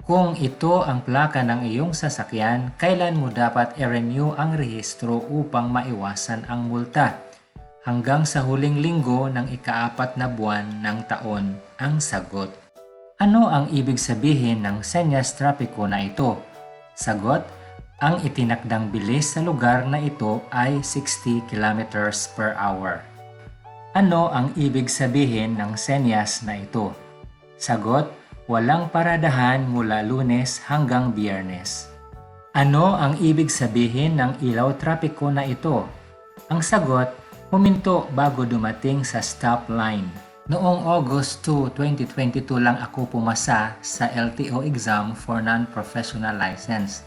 Kung ito ang plaka ng iyong sasakyan, kailan mo dapat i-renew ang rehistro upang maiwasan ang multa? Hanggang sa huling linggo ng ika-4 na buwan ng taon, ang sagot. Ano ang ibig sabihin ng senyas trapiko na ito? Sagot, ang itinakdang bilis sa lugar na ito ay 60 kilometers per hour. Ano ang ibig sabihin ng senyas na ito? Sagot, walang paradahan mula Lunes hanggang Biyernes. Ano ang ibig sabihin ng ilaw trapiko na ito? Ang sagot, huminto bago dumating sa stop line. Noong August 2, 2022 lang ako pumasa sa LTO exam for non-professional license.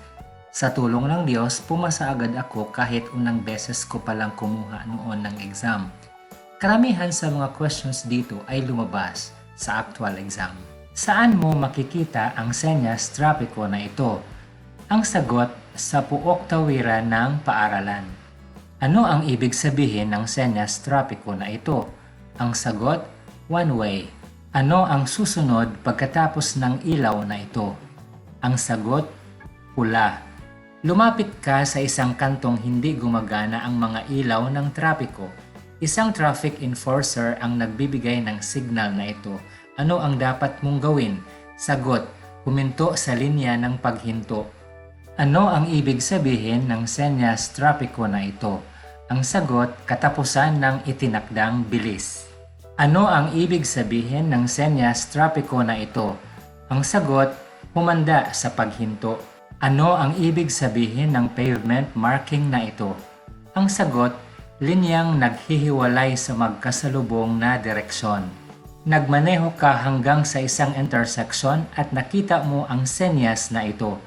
Sa tulong ng Diyos, pumasa agad ako kahit unang beses ko palang kumuha noon ng exam. Karamihan sa mga questions dito ay lumabas sa actual exam. Saan mo makikita ang senyas trapiko na ito? Ang sagot, sa puok tawiran ng paaralan. Ano ang ibig sabihin ng senyas trapiko na ito? Ang sagot, one way. Ano ang susunod pagkatapos ng ilaw na ito? Ang sagot, pula. Lumapit ka sa isang kantong hindi gumagana ang mga ilaw ng trapiko. Isang traffic enforcer ang nagbibigay ng signal na ito. Ano ang dapat mong gawin? Sagot, huminto sa linya ng paghinto. Ano ang ibig sabihin ng senyas trapiko na ito? Ang sagot, katapusan ng itinakdang bilis. Ano ang ibig sabihin ng senyas trapiko na ito? Ang sagot, humanda sa paghinto. Ano ang ibig sabihin ng pavement marking na ito? Ang sagot, linyang naghihiwalay sa magkasalubong na direksyon. Nagmaneho ka hanggang sa isang intersection at nakita mo ang senyas na ito.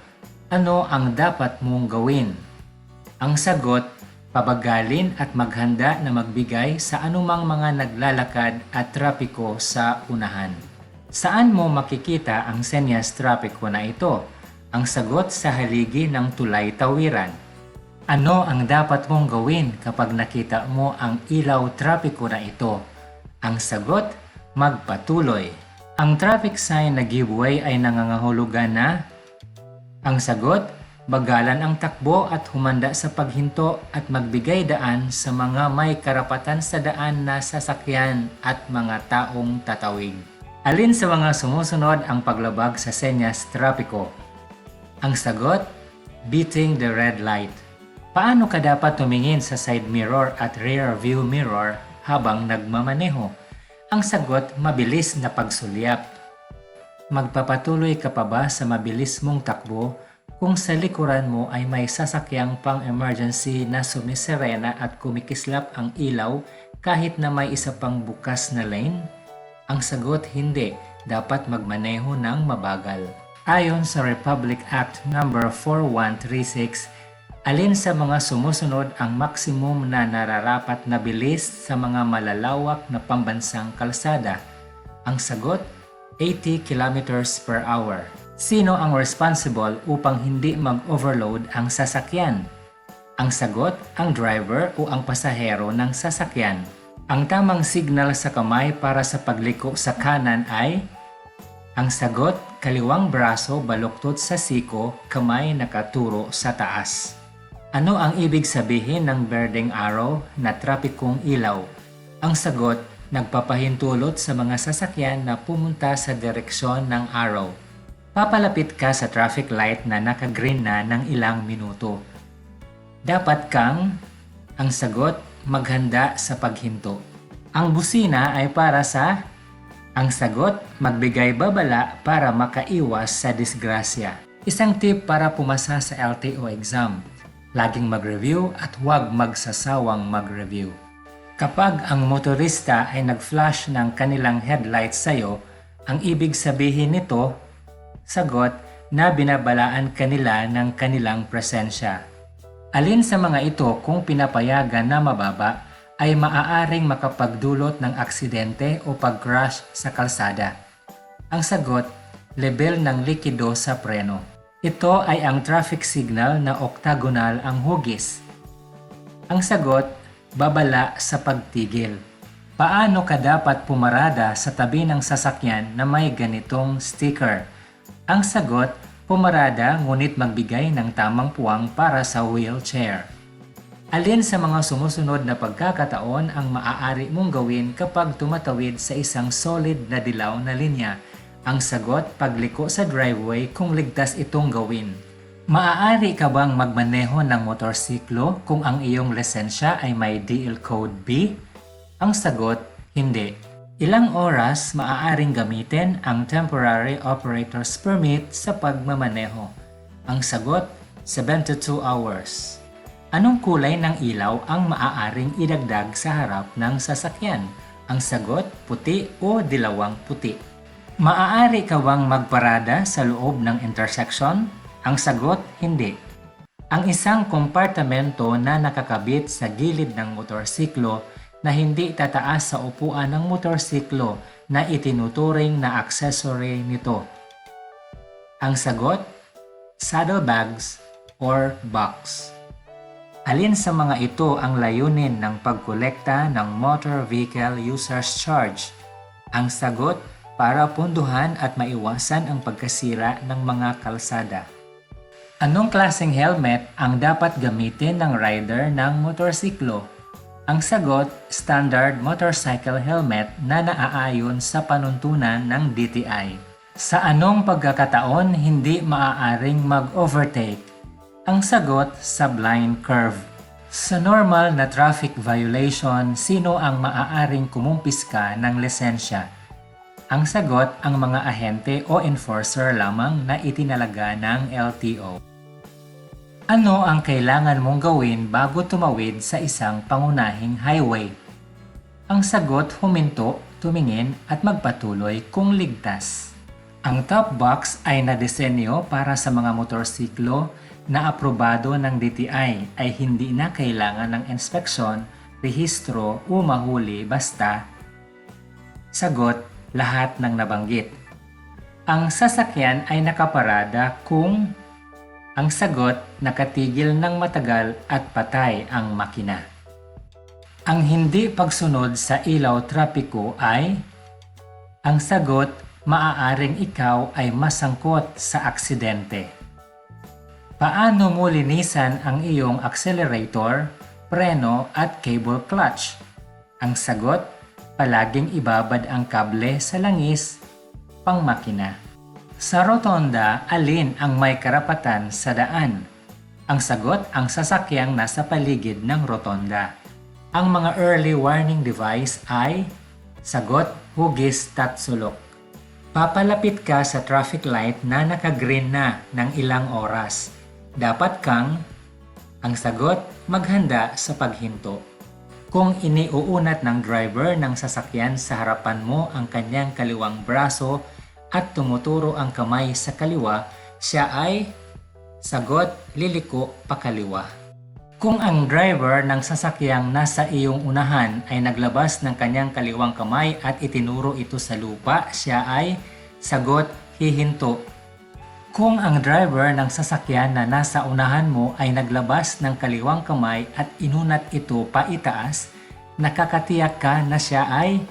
Ano ang dapat mong gawin? Ang sagot, pabagalin at maghanda na magbigay sa anumang mga naglalakad at trapiko sa unahan. Saan mo makikita ang senyas trapiko na ito? Ang sagot, sa haligi ng tulay tawiran. Ano ang dapat mong gawin kapag nakita mo ang ilaw trapiko na ito? Ang sagot, magpatuloy. Ang traffic sign na giveaway ay nangangahulugan na? Ang sagot, bagalan ang takbo at humanda sa paghinto at magbigay daan sa mga may karapatan sa daan na sasakyan at mga taong tatawid. Alin sa mga sumusunod ang paglabag sa senyas trapiko? Ang sagot, beating the red light. Paano ka dapat tumingin sa side mirror at rear view mirror habang nagmamaneho? Ang sagot, mabilis na pagsulyap. Magpapatuloy ka pa ba sa mabilis mong takbo kung sa likuran mo ay may sasakyang pang-emergency na sumiserena at kumikislap ang ilaw kahit na may isa pang bukas na lane? Ang sagot, hindi. Dapat magmaneho ng mabagal. Ayon sa Republic Act No. 4136, alin sa mga sumusunod ang maximum na nararapat na bilis sa mga malalawak na pambansang kalsada? Ang sagot, 80 kilometers per hour. Sino ang responsible upang hindi mag-overload ang sasakyan? Ang sagot, ang driver o ang pasahero ng sasakyan. Ang tamang signal sa kamay para sa pagliko sa kanan ay? Ang sagot, kaliwang braso baluktot sa siko, kamay nakaturo sa taas. Ano ang ibig sabihin ng berdeng araw na trapikong ilaw? Ang sagot, nagpapahintulot sa mga sasakyan na pumunta sa direksyon ng araw. Papalapit ka sa traffic light na naka-green na ng ilang minuto. Dapat kang, ang sagot, maghanda sa paghinto. Ang busina ay para sa, ang sagot, magbigay babala para makaiwas sa disgrasya. Isang tip para pumasa sa LTO exam. Laging mag-review at huwag magsasawang mag-review. Kapag ang motorista ay nag-flash ng kanilang headlights sa'yo, ang ibig sabihin nito, sagot, na binabalaan kanila ng kanilang presensya. Alin sa mga ito kung pinapayagan na mababa ay maaaring makapagdulot ng aksidente o pag-crash sa kalsada? Ang sagot, level ng likido sa preno. Ito ay ang traffic signal na octagonal ang hugis. Ang sagot, babala sa pagtigil. Paano ka dapat pumarada sa tabi ng sasakyan na may ganitong sticker? Ang sagot, pumarada ngunit magbigay ng tamang puwang para sa wheelchair. Alin sa mga sumusunod na pagkakataon ang maaari mong gawin kapag tumatawid sa isang solid na dilaw na linya? Ang sagot, pagliko sa driveway kung ligtas itong gawin. Maaari ka bang magmaneho ng motorsiklo kung ang iyong lisensya ay may DL Code B? Ang sagot, hindi. Ilang oras maaaring gamitin ang Temporary Operator's Permit sa pagmamaneho? Ang sagot, 72 hours. Anong kulay ng ilaw ang maaaring idagdag sa harap ng sasakyan? Ang sagot, puti o dilawang puti. Maaari ka bang magparada sa loob ng intersection? Ang sagot, hindi. Ang isang kompartamento na nakakabit sa gilid ng motorsiklo na hindi tataas sa upuan ng motorsiklo na itinuturing na accessory nito. Ang sagot, saddlebags or box. Alin sa mga ito ang layunin ng pagkolekta ng Motor Vehicle Users Charge? Ang sagot, para punduhan at maiwasan ang pagkasira ng mga kalsada. Anong klaseng helmet ang dapat gamitin ng rider ng motorsiklo? Ang sagot, standard motorcycle helmet na naaayon sa panuntunan ng DTI. Sa anong pagkakataon hindi maaaring mag-overtake? Ang sagot, sa blind curve. Sa normal na traffic violation, sino ang maaaring kumumpiska ng lisensya? Ang sagot, ang mga ahente o enforcer lamang na itinalaga ng LTO. Ano ang kailangan mong gawin bago tumawid sa isang pangunahing highway? Ang sagot, huminto, tumingin at magpatuloy kung ligtas. Ang top box ay nadesenyo para sa mga motorsiklo na aprobado ng DTI ay hindi na kailangan ng inspeksyon, rehistro o mahuli basta. Sagot, lahat ng nabanggit. Ang sasakyan ay nakaparada kung ang sagot, nakatigil ng matagal at patay ang makina. Ang hindi pagsunod sa ilaw trapiko ay ang sagot, maaaring ikaw ay masangkot sa aksidente. Paano mo linisan ang iyong accelerator, preno at cable clutch? Ang sagot, palaging ibabad ang kable sa langis, pangmakina. Sa rotonda, alin ang may karapatan sa daan? Ang sagot, ang sasakyang nasa paligid ng rotonda. Ang mga early warning device ay sagot, hugis tatsulok. Papalapit ka sa traffic light na naka-green na ng ilang oras. Dapat kang, ang sagot, maghanda sa paghinto. Kung iniuunat ng driver ng sasakyan sa harapan mo ang kanyang kaliwang braso at tumuturo ang kamay sa kaliwa, siya ay, sagot, liliko pakaliwa. Kung ang driver ng sasakyang nasa iyong unahan ay naglabas ng kanyang kaliwang kamay at itinuro ito sa lupa, siya ay, sagot, hihinto. Kung ang driver ng sasakyan na nasa unahan mo ay naglabas ng kaliwang kamay at inunat ito paitaas, nakakatiyak ka na siya ay,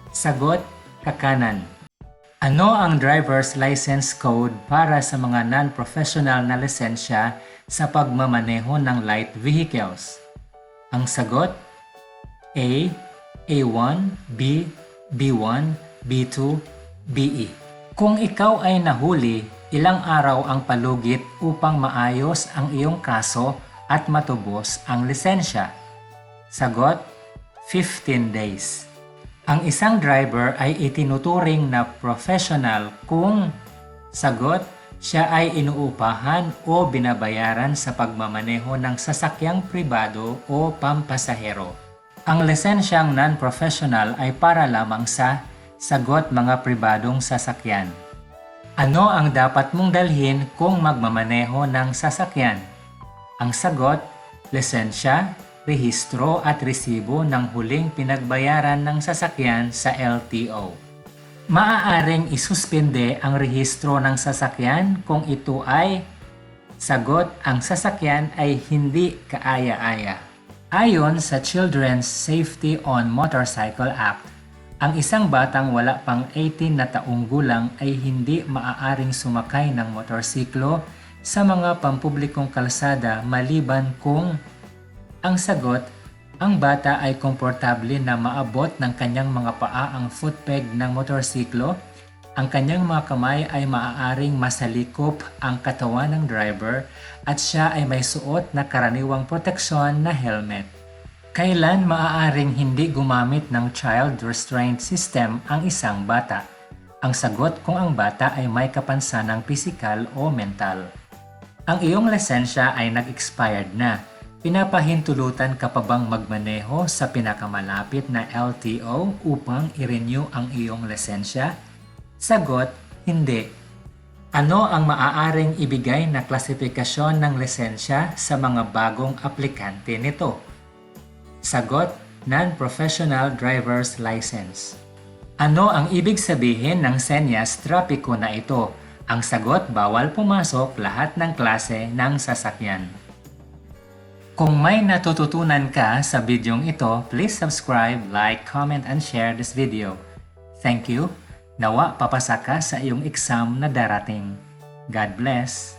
sagot, kakanan. Ano ang driver's license code para sa mga non-professional na lisensya sa pagmamaneho ng light vehicles? Ang sagot, A, A1, B, B1, B2, BE. Kung ikaw ay nahuli, ilang araw ang palugit upang maayos ang iyong kaso at matubos ang lisensya? Sagot, 15 days. Ang isang driver ay itinuturing na professional kung, sagot, siya ay inuupahan o binabayaran sa pagmamaneho ng sasakyang pribado o pampasahero. Ang lisensyang non-professional ay para lamang sa, sagot, mga pribadong sasakyan. Ano ang dapat mong dalhin kung magmamaneho ng sasakyan? Ang sagot, lisensya, rehistro at resibo ng huling pinagbayaran ng sasakyan sa LTO. Maaaring isuspende ang rehistro ng sasakyan kung ito ay, sagot, ang sasakyan ay hindi kaaya-aya. Ayon sa Children's Safety on Motorcycle Act, Ang isang batang wala pang 18 na taong gulang ay hindi maaaring sumakay ng motorsiklo sa mga pampublikong kalsada maliban kung ang sagot, ang bata ay komportable na maabot ng kanyang mga paa ang footpeg ng motorsiklo, ang kanyang mga kamay ay maaaring masalikop ang katawan ng driver at siya ay may suot na karaniwang proteksyon na helmet. Kailan maaaring hindi gumamit ng child restraint system ang isang bata? Ang sagot kung ang bata ay may kapansanang pisikal o mental. Ang iyong lisensya ay nag-expired na. Pinapahintulutan ka pa bang magmaneho sa pinakamalapit na LTO upang i-renew ang iyong lisensya? Sagot, hindi. Ano ang maaaring ibigay na klasifikasyon ng lisensya sa mga bagong aplikante nito? Sagot, non-professional driver's license. Ano ang ibig sabihin ng senyas trapiko na ito? Ang sagot, bawal pumasok lahat ng klase ng sasakyan. Kung may natututunan ka sa bidyong ito, please subscribe, like, comment, and share this video. Thank you. Nawa papasa ka sa iyong exam na darating. God bless.